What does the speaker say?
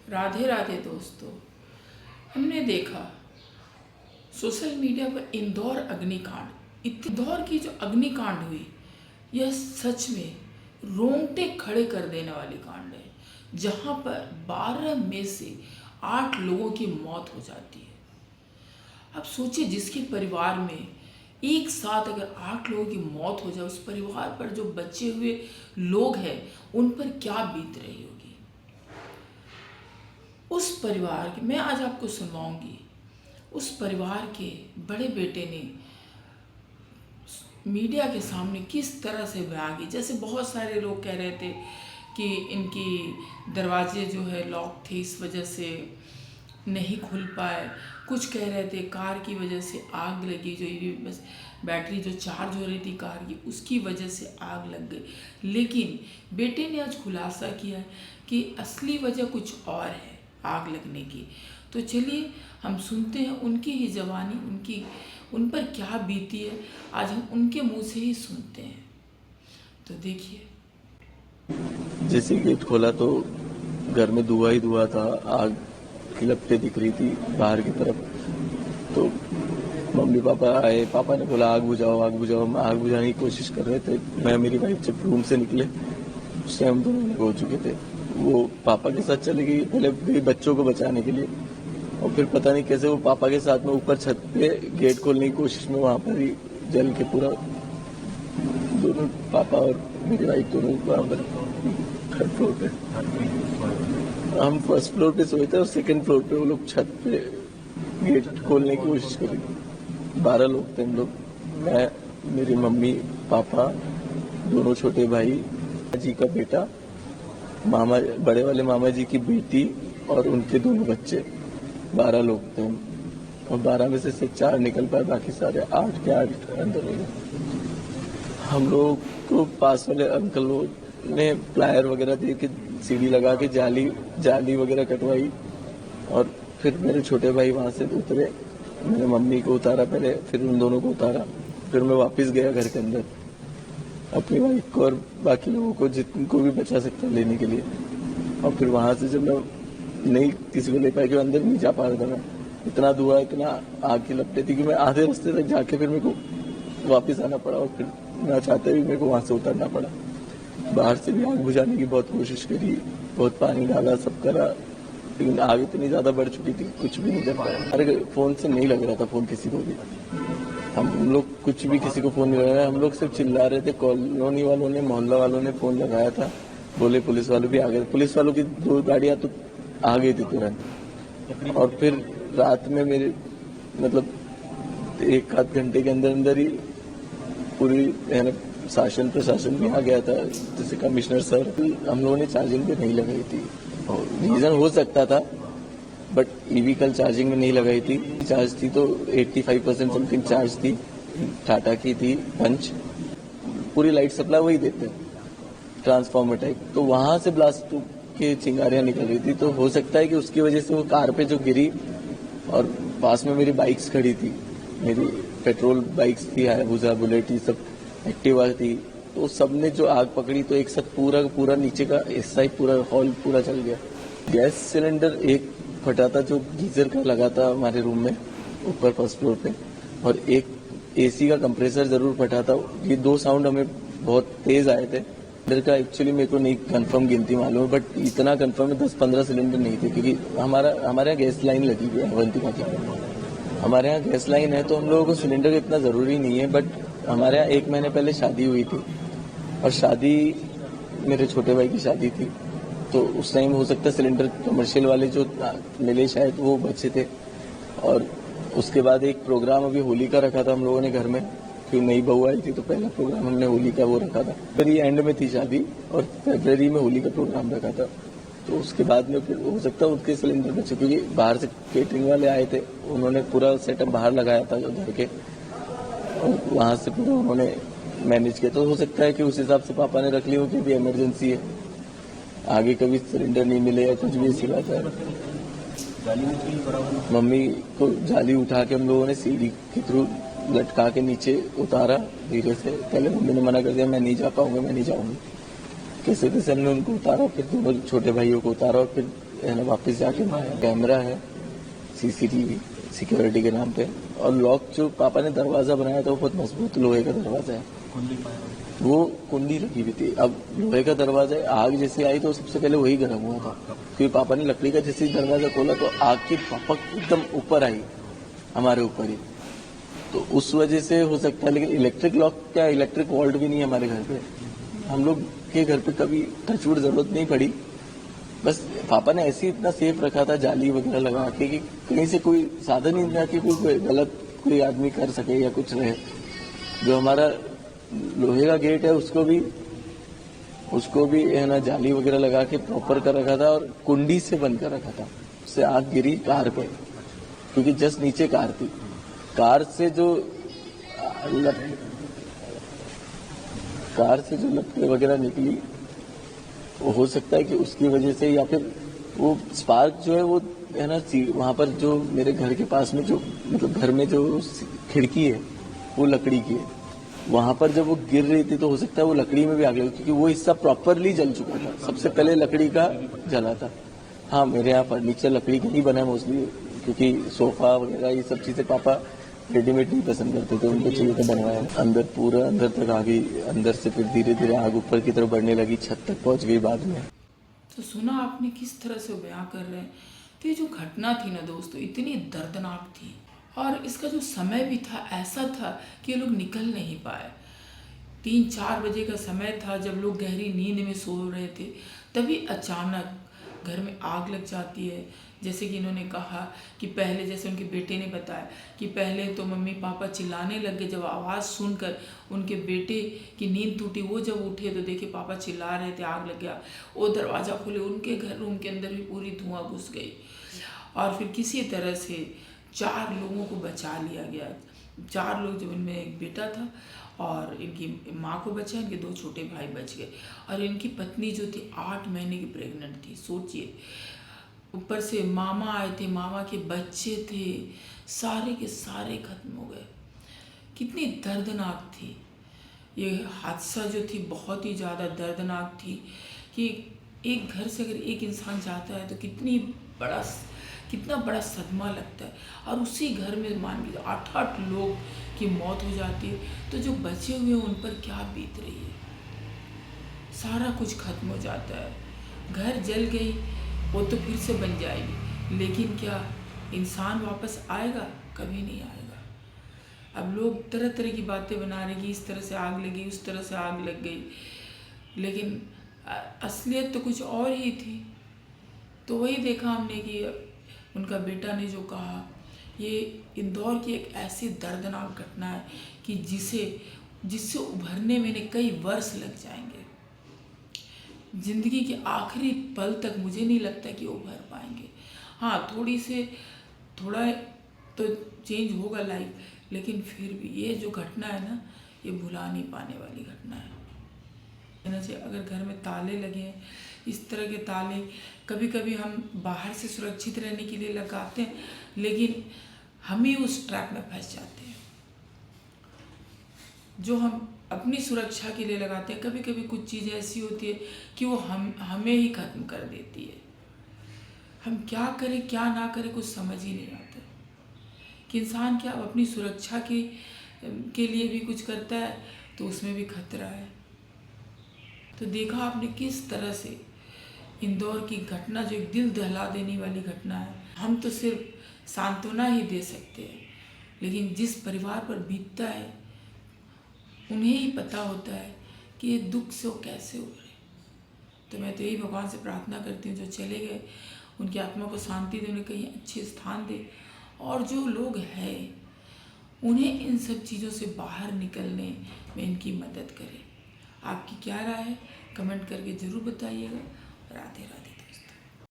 राधे राधे दोस्तों। हमने देखा सोशल मीडिया पर इंदौर अग्निकांड। इंदौर की जो अग्निकांड हुई, यह सच में रोंगटे खड़े कर देने वाली कांड है, जहां पर 12 में से 8 लोगों की मौत हो जाती है। अब सोचिए, जिसके परिवार में एक साथ अगर 8 लोगों की मौत हो जाए, उस परिवार पर जो बचे हुए लोग हैं उन पर क्या बीत रही होगी। उस परिवार की मैं आज आपको सुनवाऊंगी। उस परिवार के बड़े बेटे ने मीडिया के सामने किस तरह से बयान की। जैसे बहुत सारे लोग कह रहे थे कि इनकी दरवाजे जो है लॉक थे, इस वजह से नहीं खुल पाए। कुछ कह रहे थे कार की वजह से आग लगी, जो ईवी बस बैटरी जो चार्ज हो रही थी कार की, उसकी वजह से आग लग गई। लेकिन बेटे ने आज खुलासा किया है कि असली वजह कुछ और है आग लगने की। तो चलिए हम सुनते हैं उनकी ही ज़बानी, उन पर क्या बीती है, आज हम उनके मुंह से ही सुनते हैं। तो देखिए। जैसे गेट खोला तो घर में धुआं ही धुआं था, आग की लपटें दिख रही थी बाहर की तरफ। तो मम्मी पापा आए, पापा ने बोला आग बुझाओ आग बुझाओ। हम आग बुझाने की कोशिश कर रहे थे। मैं मेरी वाइफ जब रूम से निकले उस टाइम हम दोनों हो चुके थे। वो पापा के साथ चली गई, पहले गई बच्चों को बचाने के लिए, और फिर पता नहीं कैसे वो पापा के साथ में ऊपर छत पे गेट खोलने की कोशिश में वहां पर ही जल के पूरा, दोनों पापा और मेरी वाइफ दोनों वहां पर थर्ड फ्लोर पे, हम फर्स्ट फ्लोर पे सोए थे और सेकंड फ्लोर पे वो लोग छत पे गेट खोलने की कोशिश करी। 12 लोग थे हम लोग, मैं, मेरी मम्मी पापा, दोनों छोटे भाई, जी का बेटा, मामा, बड़े वाले मामा जी की बेटी और उनके दोनों बच्चे। 12 लोग थे हम, और 12 में से सिर्फ 4 निकल पाए, बाकी सारे 8 के 8 अंदर हो गए। हम लोग को पास वाले अंकल ने प्लायर वगैरह दे के सीढ़ी लगा के जाली वगैरह कटवाई, और फिर मेरे छोटे भाई वहां से उतरे। मैंने मम्मी को उतारा पहले, फिर उन दोनों को उतारा, फिर मैं वापस गया घर के अंदर अपनी वाइफ को और बाकी लोगों को जिनको भी बचा सकता लेने के लिए। और फिर वहां से जब मैं नहीं किसी को ले पाया, कि अंदर नहीं जा पा रहा था मैं, इतना धुआं इतना आग की लपटें थी कि मैं आधे रास्ते तक जाके फिर मेरे को वापस आना पड़ा, और फिर ना चाहते हुए मेरे को वहां से उतरना पड़ा। बाहर से भी आग बुझाने की बहुत कोशिश करी, बहुत पानी डाला, सब करा, लेकिन आग इतनी ज्यादा बढ़ चुकी थी कुछ भी नहीं कर पाया। अरे फोन से नहीं लग रहा था फोन किसी को भी, हम लोग कुछ भी किसी को फोन नहीं लगा रहे, हम लोग सिर्फ चिल्ला रहे थे। कॉलोनी वालों ने, मोहल्ला वालों ने फोन लगाया था, बोले पुलिस वाले भी आ गए। पुलिस वालों की 2 गाड़ियां तो आ गई थी तुरंत। और फिर रात में मेरे मतलब 1 आध घंटे के अंदर अंदर ही पूरी शासन प्रशासन भी आ गया था, जैसे कमिश्नर सर। हम लोगों ने चार्जिंग पे नहीं लगाई थी, रीजन हो सकता था, बट ईवी कल चार्जिंग में नहीं लगाई थी। चार्ज थी तो 85% समथिंग चार्ज थी, टाटा की थी पंच, पूरी लाइट सप्लाई वही देते ट्रांसफार्मर टाइप। तो वहां से ब्लास्ट की चिंगारियां निकल रही थी, तो हो सकता है कि उसकी वजह से वो कार पे जो गिरी, और पास में मेरी बाइक्स खड़ी थी, मेरी पेट्रोल बाइक्स थी, हायाबुसा, बुलेट, ये सब एक्टिवा थी, तो सबने जो आग पकड़ी तो एक साथ पूरा नीचे का हिस्सा ही पूरा हॉल पूरा चल गया। गैस सिलेंडर एक फटा था जो गीजर का लगा था हमारे रूम में ऊपर फर्स्ट फ्लोर पे, और एक एसी का कंप्रेसर जरूर फटा था। ये 2 साउंड हमें बहुत तेज आए थे। सिलेंडर का एक्चुअली मेरे को नहीं कंफर्म गिनती मालूम है, बट इतना कंफर्म है 10-15 सिलेंडर नहीं थे, क्योंकि हमारे यहाँ गैस लाइन लगी हुई है अवंतिका की। हमारे यहाँ गैस लाइन है तो हम लोगों को सिलेंडर इतना जरूरी नहीं है। बट हमारे यहाँ 1 महीने पहले शादी हुई थी, और शादी मेरे छोटे भाई की शादी थी, तो उस टाइम हो सकता है सिलेंडर कमर्शियल वाले जो मिले शायद वो बचे थे। और उसके बाद एक प्रोग्राम अभी होली का रखा था हम लोगों ने घर में, फिर नई बहू आई थी तो पहला प्रोग्राम हमने होली का वो रखा था। फरवरी एंड में थी शादी और फरवरी में होली का प्रोग्राम रखा था, तो उसके बाद में फिर हो सकता है उनके सिलेंडर बचे, क्योंकि बाहर से केटरिंग वाले आए थे, उन्होंने पूरा सेटअप बाहर लगाया था घर के, और वहां से पूरा उन्होंने मैनेज किया। तो हो सकता है कि उस हिसाब से पापा ने रख ली हो कि अभी इमरजेंसी है, आगे कभी सिलेंडर नहीं मिले या कुछ भी ऐसी बात है। मम्मी को जाली उठा के हम लोगों ने सीढ़ी के थ्रू लटका के नीचे उतारा धीरे से। पहले मम्मी ने मना कर दिया, मैं नहीं जा पाऊंगा, मैं नहीं जाऊंगी। कैसे कैसे हमने उनको उतारा, फिर दोनों छोटे भाइयों को उतारा, और फिर है ना वापस जाके मैं कैमरा है सीसीटीवी सिक्योरिटी के नाम पे, और लॉक जो पापा ने दरवाजा बनाया था वो बहुत मजबूत लोहे का दरवाजा है, वो कुंडी लगी हुई थी। अब लोहे का दरवाजा है, आग जैसे आई तो सबसे पहले वही गर्म हुआ था, क्योंकि पापा ने लकड़ी का जैसे ही दरवाजा खोला तो आग की भपक एकदम ऊपर आई हमारे ऊपर ही, तो उस वजह से हो सकता है। लेकिन इलेक्ट्रिक लॉक क्या, इलेक्ट्रिक वॉल्ट भी नहीं है हमारे घर पे, हम लोग के घर पे कभी टचवुड जरूरत नहीं पड़ी। बस पापा ने ऐसे ही इतना सेफ रखा था जाली वगैरह लगा के कि कहीं से कोई साधन ही नहीं कि कोई गलत कोई आदमी कर सके या कुछ रहे। जो हमारा लोहे का गेट है उसको भी है ना जाली वगैरह लगा के प्रॉपर कर रखा था, और कुंडी से बंद कर रखा था। उससे आग गिरी कार पे, क्योंकि जस्ट नीचे कार थी। कार से जो लपटें वगैरह निकली, वो हो सकता है कि उसकी वजह से, या फिर वो स्पार्क जो है वो है ना वहां पर जो मेरे घर के पास में जो मतलब घर में जो खिड़की है वो लकड़ी की है, वहां पर जब वो गिर रही थी तो हो सकता है वो लकड़ी में भी आग लगी, क्योंकि वो हिस्सा प्रॉपरली जल चुका था। सबसे पहले लकड़ी का जला था। हाँ, मेरे यहाँ फर्नीचर लकड़ी का ही बना है मोस्टली, क्योंकि सोफा वगैरह ये सब चीजें पापा रेडीमेड नहीं पसंद करते थे, उनको चाहिए था बनवाया। अंदर पूरा अंदर तक आ गई, अंदर से फिर धीरे धीरे आग ऊपर की तरफ बढ़ने लगी, छत तक पहुंच गई बाद में। तो सुना आपने किस तरह से बयां कर रहे हैं। तो ये जो घटना थी ना दोस्तों, इतनी दर्दनाक थी, और इसका जो समय भी था ऐसा था कि ये लोग निकल नहीं पाए। 3-4 बजे का समय था जब लोग गहरी नींद में सो रहे थे, तभी अचानक घर में आग लग जाती है। जैसे कि इन्होंने कहा कि पहले, जैसे उनके बेटे ने बताया कि पहले तो मम्मी पापा चिल्लाने लगे, जब आवाज़ सुनकर उनके बेटे की नींद टूटी। वो जब उठे तो देखे पापा चिल्ला रहे थे, आग लग गया। वो दरवाज़ा खोले, उनके घर रूम के अंदर भी पूरी धुआं घुस गई, और फिर किसी तरह से 4 लोगों को बचा लिया गया। 4 लोग, जब इनमें एक बेटा था और इनकी माँ को बचा, इनके 2 छोटे भाई बच गए, और इनकी पत्नी जो थी 8 महीने की प्रेग्नेंट थी। सोचिए, ऊपर से मामा आए थे, मामा के बच्चे थे, सारे के सारे खत्म हो गए। कितनी दर्दनाक थी ये हादसा, जो थी बहुत ही ज़्यादा दर्दनाक थी कि एक घर से अगर एक इंसान जाता है तो कितना बड़ा सदमा लगता है। और उसी घर में मान लीजिए 8-8 लोग की मौत हो जाती है, तो जो बचे हुए उन पर क्या बीत रही है। सारा कुछ खत्म हो जाता है, घर जल गई, वो तो फिर से बन जाएगी, लेकिन क्या इंसान वापस आएगा? कभी नहीं आएगा। अब लोग तरह तरह की बातें बना रहे कि इस तरह से आग लगी, उस तरह से आग लग गई, लेकिन असलियत तो कुछ और ही थी। तो वही देखा हमने कि उनका बेटा ने जो कहा, ये इंदौर की एक ऐसी दर्दनाक घटना है कि जिससे उभरने में कई वर्ष लग जाएंगे। जिंदगी के आखिरी पल तक मुझे नहीं लगता कि उभर पाएंगे। हाँ, थोड़ा तो चेंज होगा लाइफ, लेकिन फिर भी ये जो घटना है ना, ये भुला नहीं पाने वाली घटना है। अगर घर में ताले लगे हैं, इस तरह के ताले कभी कभी हम बाहर से सुरक्षित रहने के लिए लगाते हैं, लेकिन हम ही उस ट्रैप में फंस जाते हैं। जो हम अपनी सुरक्षा के लिए लगाते हैं, कभी कभी कुछ चीज़ें ऐसी होती है कि वो हमें ही ख़त्म कर देती है। हम क्या करें क्या ना करें कुछ समझ ही नहीं आता कि इंसान क्या अपनी सुरक्षा के लिए भी कुछ करता है तो उसमें भी खतरा है। तो देखा आपने किस तरह से इंदौर की घटना, जो एक दिल दहला देने वाली घटना है। हम तो सिर्फ सांत्वना ही दे सकते हैं, लेकिन जिस परिवार पर बीतता है उन्हें ही पता होता है कि ये दुख से वो कैसे उभरे। तो मैं तो यही भगवान से प्रार्थना करती हूँ, जो चले गए उनकी आत्मा को शांति दे, उन्हें कहीं अच्छे स्थान दे, और जो लोग हैं उन्हें इन सब चीज़ों से बाहर निकलने में इनकी मदद करें। आपकी क्या राय है, कमेंट करके ज़रूर बताइएगा। राधे राधे।